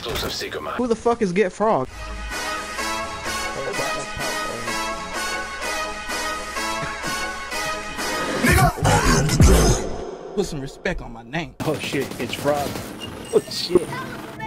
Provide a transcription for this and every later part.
exclusive secret mine. Who the fuck is Get Frog? Put some respect on my name. Oh shit, it's Frog. Oh shit.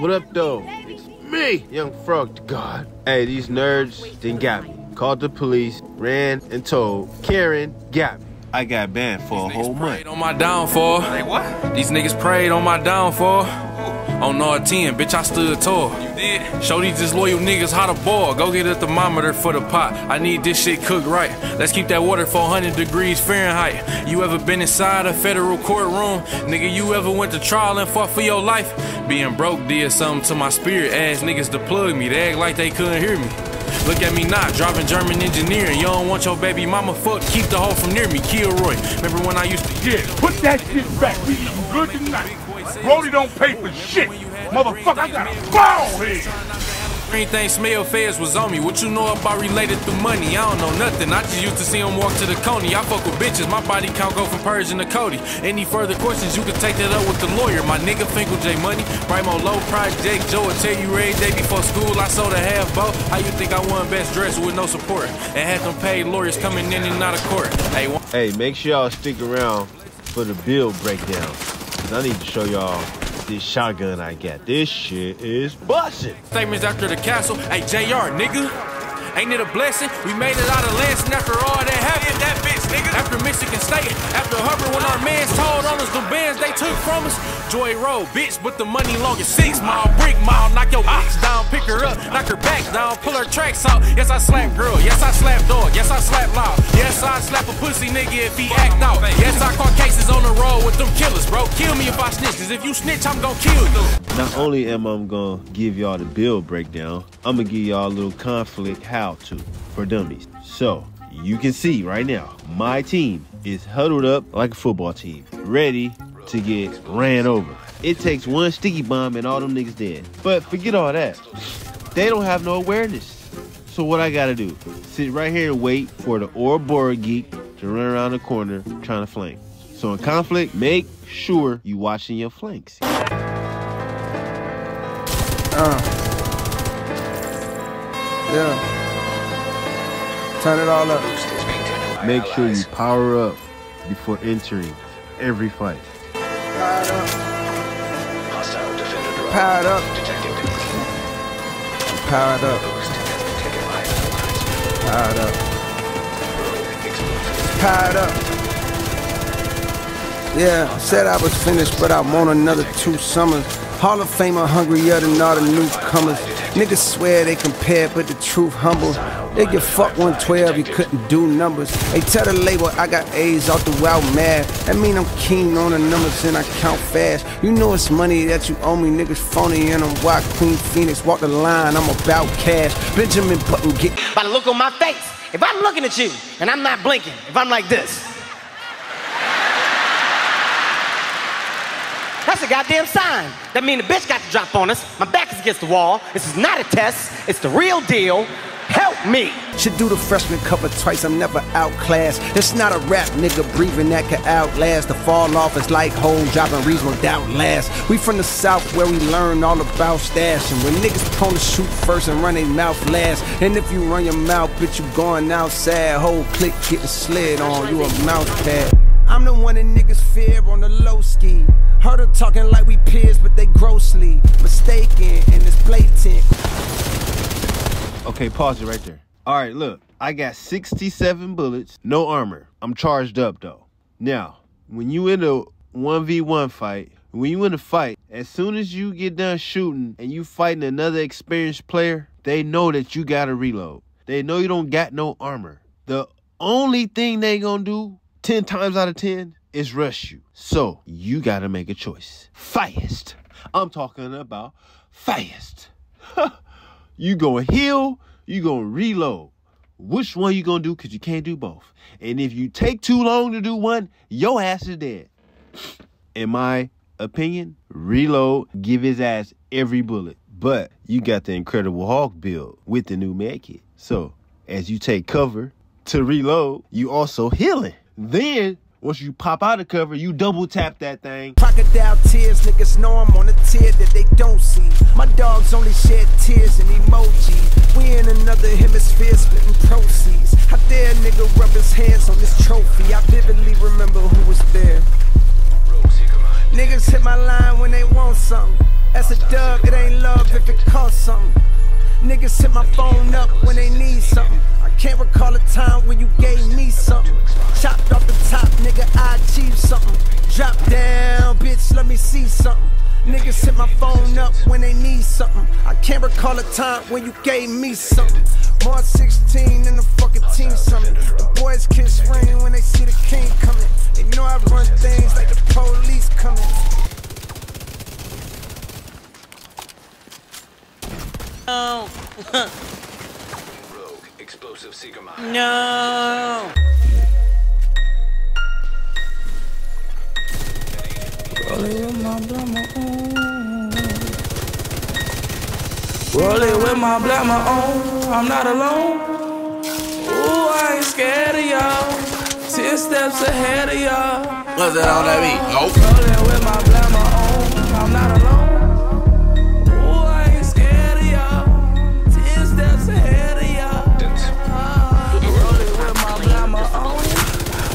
What up, though? It's me, young FrogDaBarber. Hey, these nerds didn't got me. Called the police, ran and told Karen got me. I got banned for a whole month. On my downfall. Like what? These niggas prayed on my downfall. On R10, bitch, I stood tall. You did? Show these disloyal niggas how to boil. Go get a thermometer for the pot. I need this shit cooked right. Let's keep that water 400 degrees Fahrenheit. You ever been inside a federal courtroom? Nigga, you ever went to trial and fought for your life? Being broke did something to my spirit. Ass niggas to plug me. They act like they couldn't hear me. Look at me now, driving German engineering. You don't want your baby mama fuck, keep the hoe from near me. Kilroy, remember when I used to... Yeah, put that shit back. We eating good tonight. Brody don't pay for shit. Motherfucker, I got a ball here. Everything smell feds was on me. What you know about related through money? I don't know nothing. I just used to see him walk to the Coney. I fuck with bitches. My body count go from Persian to Cody. Any further questions, you can take that up with the lawyer. My nigga Finkel J Money. Primo Low Project Joe will tell you every day before school I sold a half boat. How you think I won best dressed with no support? And had them paid lawyers coming in and out of court. Hey, make sure y'all stick around for the bill breakdown. Cause I need to show y'all this shotgun I got. This shit is bussin'. Statements after the castle. Hey, JR, nigga. Ain't it a blessing? We made it out of Lansing after all that happened. That bitch, nigga. After Michigan State, after Hubbard, when our mans told on us, the bands they took from us. Joy Road, bitch, but the money long as 6 mile, brick mile. Knock your ox down, pick her up, knock her back down, pull her tracks out. Yes, I slap girl. Yes, I slap dog. Yes, I slap loud. Yes, I slap a pussy nigga if he act out. Yes, I caught cases on the road with them killers, bro. Kill me if I snitch, cause if you snitch, I'm gonna kill you. Not only am I gonna give y'all the bill breakdown, I'm gonna give y'all a little conflict how-to for dummies. So, you can see right now, my team is huddled up like a football team, ready to get ran over. It takes one sticky bomb and all them niggas dead. But forget all that. They don't have no awareness. So what I gotta do? Sit right here and wait for the Ouroboros geek to run around the corner trying to flank. So in conflict, make sure you watching your flanks. Yeah. Turn it all up. Make sure you power up before entering every fight. Powered up. Powered up. Powered up. Powered up. Powered up. Yeah, said I was finished, but I want another 2 summers. Hall of Famer hungrier than all the newcomers. Niggas swear they compare, but the truth humble. They get fucked 112, you couldn't do numbers. They tell the label I got A's all throughout mad. That mean I'm keen on the numbers and I count fast. You know it's money that you owe me, niggas phony and I'm wild. Queen Phoenix, walk the line, I'm about cash. Benjamin Button get by the look on my face. If I'm looking at you and I'm not blinking, if I'm like this, that's a goddamn sign. That mean the bitch got to drop on us. My back is against the wall. This is not a test. It's the real deal. Help me. Should do the freshman cover twice, I'm never outclassed. It's not a rap nigga breathing that can outlast. The fall off is like hole dropping reason without last. We from the south where we learn all about stashing. When niggas prone to shoot first and run their mouth last. And if you run your mouth, bitch, you going outside. Whole click getting slid on, you a mouse pad. I'm the one that niggas fear on the low ski. Heard her talking like we peers, but they grossly mistaken and it's blatant. Okay, pause it right there. All right, look, I got 67 bullets, no armor. I'm charged up though. Now, when you in a 1v1 fight, when you in a fight, as soon as you get done shooting and you fighting another experienced player, they know that you gotta reload. They know you don't got no armor. The only thing they gonna do 10 times out of 10 is rush you. So you gotta make a choice. Fast. I'm talking about fast. You gonna heal, you gonna reload. Which one you gonna do? Cause you can't do both. And if you take too long to do one, your ass is dead. In my opinion, reload, give his ass every bullet. But you got the Incredible Hulk build with the new med kit. So as you take cover to reload, you also healing. Then Once you pop out the cover, you double tap that thing. Crocodile tears, niggas know I'm on a tier that they don't see. My dogs only shed tears and emoji. We in another hemisphere splitting proceeds. How dare a nigga rub his hands on this trophy? I vividly remember who was there. Niggas hit my line when they want something. That's a dub, it ain't love if it costs something. Niggas hit my phone up when they need something. I can't recall a time when you gave me something. Chopped off the top, nigga, I achieved something. Drop down, bitch, let me see something. Niggas hit my phone up when they need something. I can't recall a time when you gave me something. March 16 in the fucking team summit. The boys kiss ring when they see the king coming. They know I run things like the police coming. No. Rogue, explosive seeker mine. No. Rolling with my blammer on. Rolling with my blammer on. I'm not alone. Ooh, I ain't scared of y'all. 10 steps ahead of y'all. What's that on that beat? Oh. Rolling with my blammer on. I'm not alone. Ooh, I ain't scared of y'all. 10 steps ahead of y'all. Rolling with my blammer on.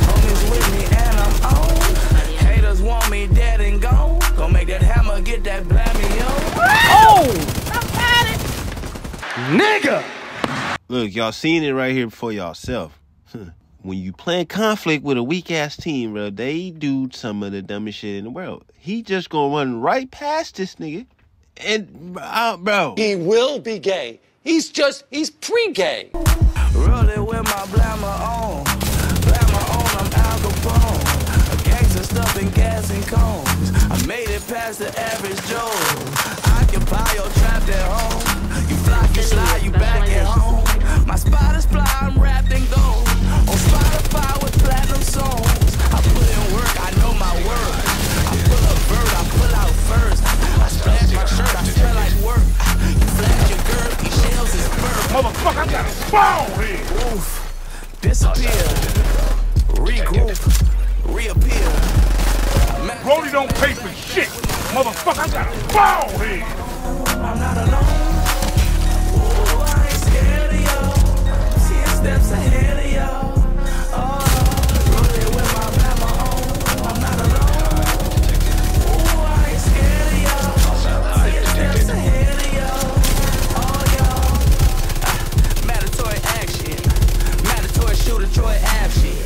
Homies with me and I'm on. Haters want me dead and gone. Gonna make that hammer get that blammy on. Oh! Nigga! Look, y'all seen it right here for yourself. When you playing conflict with a weak ass team, bro, they do some of the dumbest shit in the world. He just gonna run right past this nigga, and bro, He will be gay. He's pre-gay. Rolling with my blammer on. Blammer on, I'm Al Capone. A gangster stuffing gas and cones. I made it past the average Joe. Occupy your trap at home. You fly, you slide, you back at home. My spot is fly, I'm wrapped in gold. On Spotify with platinum songs. I put in work, I know my worth. I pull up bird, I pull out first. I splash my shirt, I smell like work. You flash your girl, these shells is bird. Motherfucker, I got a ball here. Oof, disappear, regroup, reappear. Brody don't pay for shit. Motherfucker, I got a ball here. I'm not alone. Ooh, I ain't scared of y'all. 10 steps ahead of y'all. Oh, rolling with my blammer on. I'm not alone. Ooh, I ain't scared of y'all. 10 steps ahead of y'all. Oh, y'all. Mandatory action. Mandatory shooter, Troy Ave shit.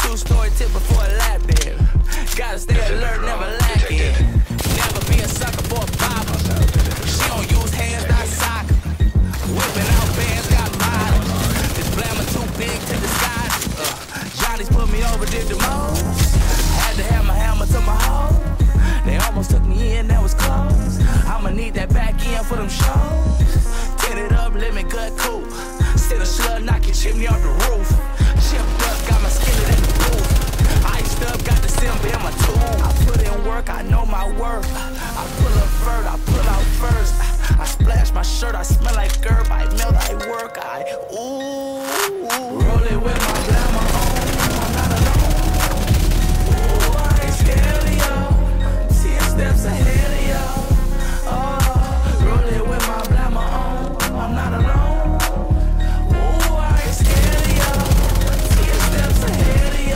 2-story tip before a lap there. Gotta stay alert, never lacking. Never be a sucker for a barber. She don't use hands, not soccer. Whipping out bands, got mileage. This blammer too big to disguise. Johnny's put me over, did the most. Had to have my hammer to my hole. They almost took me in, that was close. I'ma need that back end for them shows. Tint it up, let me gut cool. Sit a slug, knock your chimney off the roof. Chipped up, got my skillet in the booth. Iced up, got the simba in my tool. I put in work, I know my worth. I pull up first, I pull out first. I splash my shirt, I smell like gerb. I melt, I work, ooh. Rolling with my blammer on. I'm not alone. Ooh, I ain't scared of y'all. 10 steps ahead of y'all. Oh, rolling with my blammer on. I'm not alone. Ooh, I ain't scared of y'all. 10 steps ahead of y'all.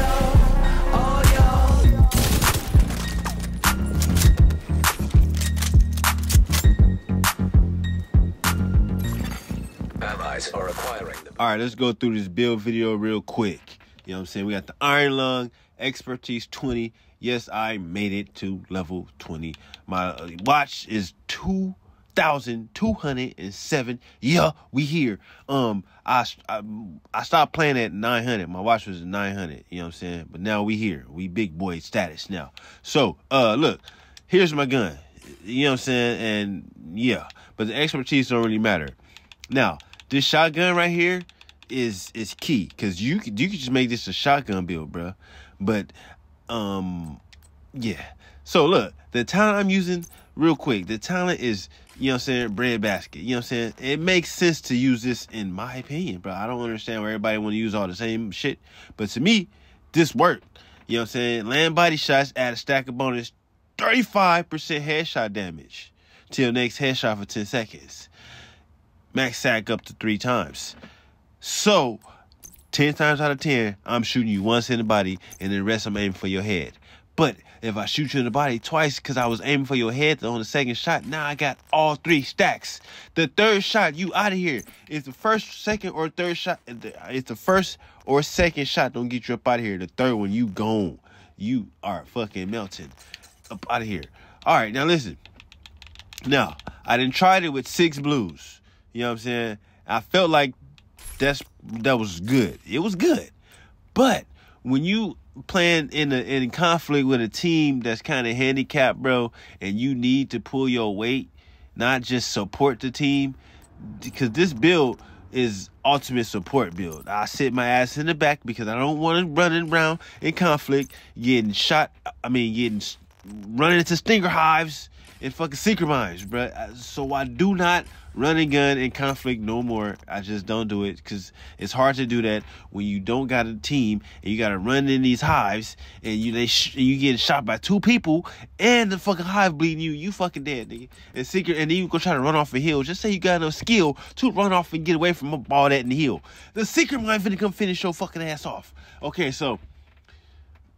Allies are acquiring them. all right, let's go through this build video real quick. You know what I'm saying? We got the Iron Lung, Expertise 20. Yes, I made it to level 20. My watch is 2,207. Yeah, we here. I stopped playing at 900. My watch was 900. You know what I'm saying? But now we here. We big boy status now. So, look, here's my gun. You know what I'm saying? And yeah, but the expertise don't really matter. Now, this shotgun right here is key, because you could just make this a shotgun build, bro. But yeah. So look, the talent I'm using real quick. The talent is, you know what I'm saying, breadbasket. You know what I'm saying? It makes sense to use this in my opinion, bro. I don't understand why everybody want to use all the same shit, but to me, this worked. You know what I'm saying? Land body shots add a stack of bonus 35% headshot damage till next headshot for 10 seconds. Max sack up to 3 times. So 10 times out of 10, I'm shooting you once in the body, and then the rest I'm aiming for your head. But if I shoot you in the body twice because I was aiming for your head on the second shot, now I got all 3 stacks. The third shot, you out of here. It's the first, second, or third shot. It's the first or second shot don't get you up out of here. The third one, you gone. You are fucking melting. Up out of here. All right, now listen. Now, I done tried it with 6 blues. You know what I'm saying? I felt like that was good. It was good. But when you playing in conflict with a team that's kind of handicapped, bro, and you need to pull your weight, not just support the team, because this build is ultimate support build. I sit my ass in the back because I don't want to run around in conflict, getting running into stinger hives and fucking secret mines, bro. So I do not run and gun in conflict no more. I just don't do it because it's hard to do that when you don't got a team and you got to run in these hives and you getting shot by 2 people and the fucking hive bleeding you. You fucking dead, nigga. And then you go try to run off a hill. Just say you got enough skill to run off and get away from all that in the hill. The secret mine finna come finish your fucking ass off. Okay, so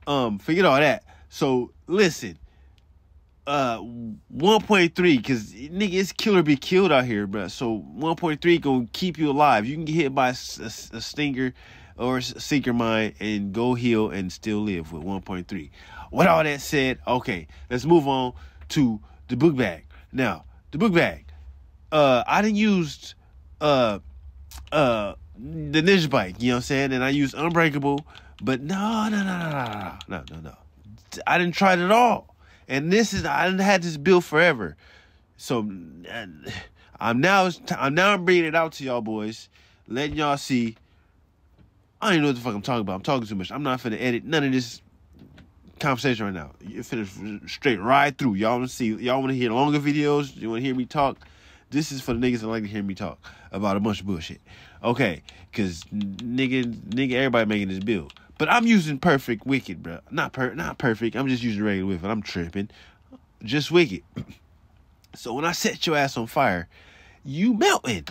forget all that. So listen. 1.3, because nigga, it's kill or be killed out here, bro. So 1.3 gonna keep you alive. You can get hit by a stinger or a seeker mine and go heal and still live with 1.3. With all that said, okay, let's move on to the book bag. Now, the book bag. I done used the Ninja Bike, you know what I'm saying? And I used Unbreakable, but no. I didn't try it at all. And I done had this build forever. So I'm now bringing it out to y'all boys, letting y'all see. I don't even know what the fuck I'm talking about. I'm talking too much. I'm not finna edit none of this conversation right now. You're finna straight right through. Y'all want to see? Y'all want to hear longer videos? You want to hear me talk? This is for the niggas that like to hear me talk about a bunch of bullshit. Okay, cause nigga, everybody making this build. But I'm using perfect wicked, bro. Not perfect. I'm just using regular wicked. I'm tripping. Just wicked. So when I set your ass on fire, you melting.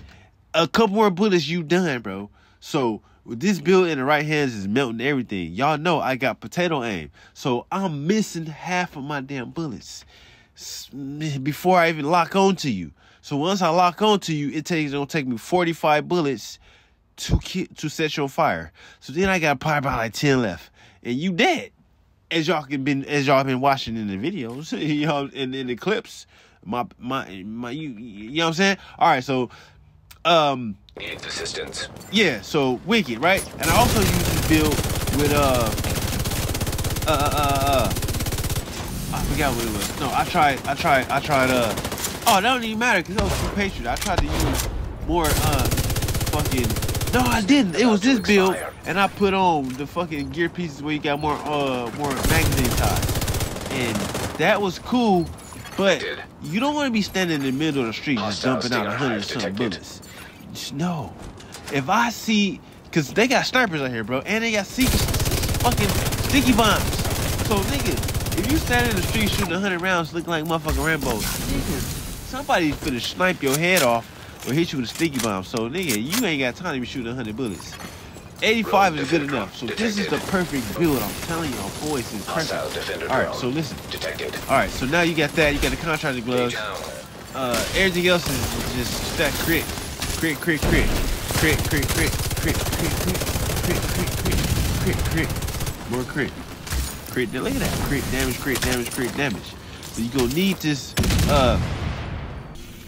A couple more bullets, you done, bro. So with this build in the right hands is melting everything. Y'all know I got potato aim. So I'm missing half of my damn bullets before I even lock on to you. So once I lock on to you, it's gonna take me 45 bullets to set you on fire. So then I got probably about like 10 left, and you dead. As y'all been watching in the videos, y'all in the clips. You know what I'm saying? All right, so needs assistance. Yeah, so wicked, right? And I also use this build with I forgot what it was. No, I tried oh, that don't even matter because that was True Patriot. I tried to use more no, I didn't. It was this build, and I put on the fucking gear pieces where you got more magazine ties, and that was cool. But you don't want to be standing in the middle of the street just dumping out 100-something bullets. No, if I see, cause they got snipers out here, bro, and they got fucking sticky bombs. So nigga, if you stand in the street shooting 100 rounds, looking like motherfucking Rambo, nigga, somebody's finna snipe your head off or hit you with a sticky bomb. So nigga, you ain't got time to be shooting 100 bullets. 85 is good enough. So this is the perfect build. I'm telling y'all, boys, it's perfect. All right, so listen. All right, so now you got that. You got the contractor gloves. Everything else is just that crit, more crit. Look at that crit damage. So you gonna need this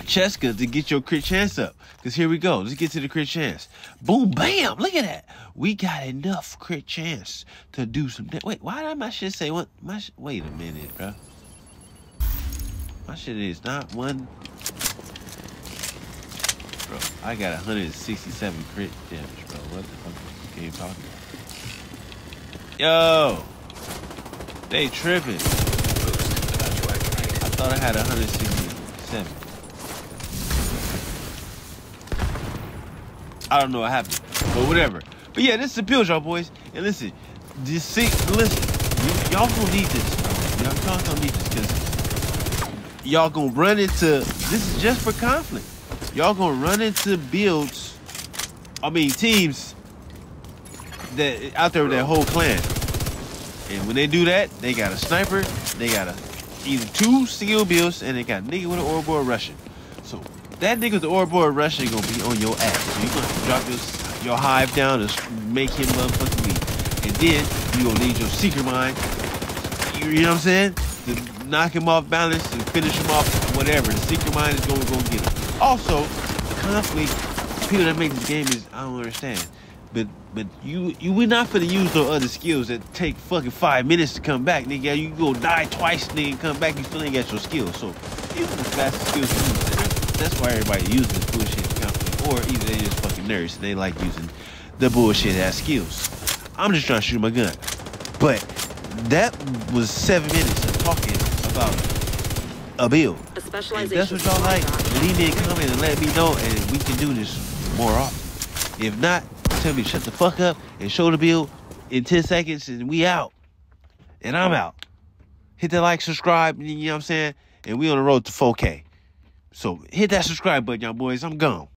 chest gun to get your crit chance up. Cause here we go. Let's get to the crit chance. Boom, bam. Look at that. We got enough crit chance to do some. Wait, why did my shit say what? Wait a minute, bro. My shit is not one. Bro, I got 167 crit damage, bro. What the fuck is this game talking about? Yo, they tripping. I thought I had 167. I don't know what happened, but whatever. But yeah, this is the build, y'all boys. And listen, Y'all gonna need this. Y'all gonna need this because y'all gonna run into, this is just for conflict. Y'all gonna run into builds, teams that out there with that whole clan. And when they do that, they got a sniper, they got either 2 skill builds, and they got a nigga with an Ouroboros Russian. So that nigga with the Ouroboros Russian gonna be on your ass. So you gonna have to drop your hive down and make him motherfucking leave. And then you gonna need your secret mine. You know what I'm saying? To knock him off balance and finish him off, whatever. The secret mine is gonna go get him. Also, the conflict, people that make this game is, I don't understand. But we're not finna use no other skills that take fucking 5 minutes to come back, nigga. You go die twice, nigga, and come back, you still ain't got your skills. So even the fastest skills you use, that's why everybody uses this bullshit conflict. Or either they just fucking nerds and they like using the bullshit ass skills. I'm just trying to shoot my gun. But that was 7 minutes of talking about a build. If that's what y'all like, leave me a comment and let me know, and we can do this more often. If not, tell me to shut the fuck up and show the build in 10 seconds and we out. And I'm out. Hit that like, subscribe, you know what I'm saying? And we on the road to 4K. So hit that subscribe button, y'all boys. I'm gone.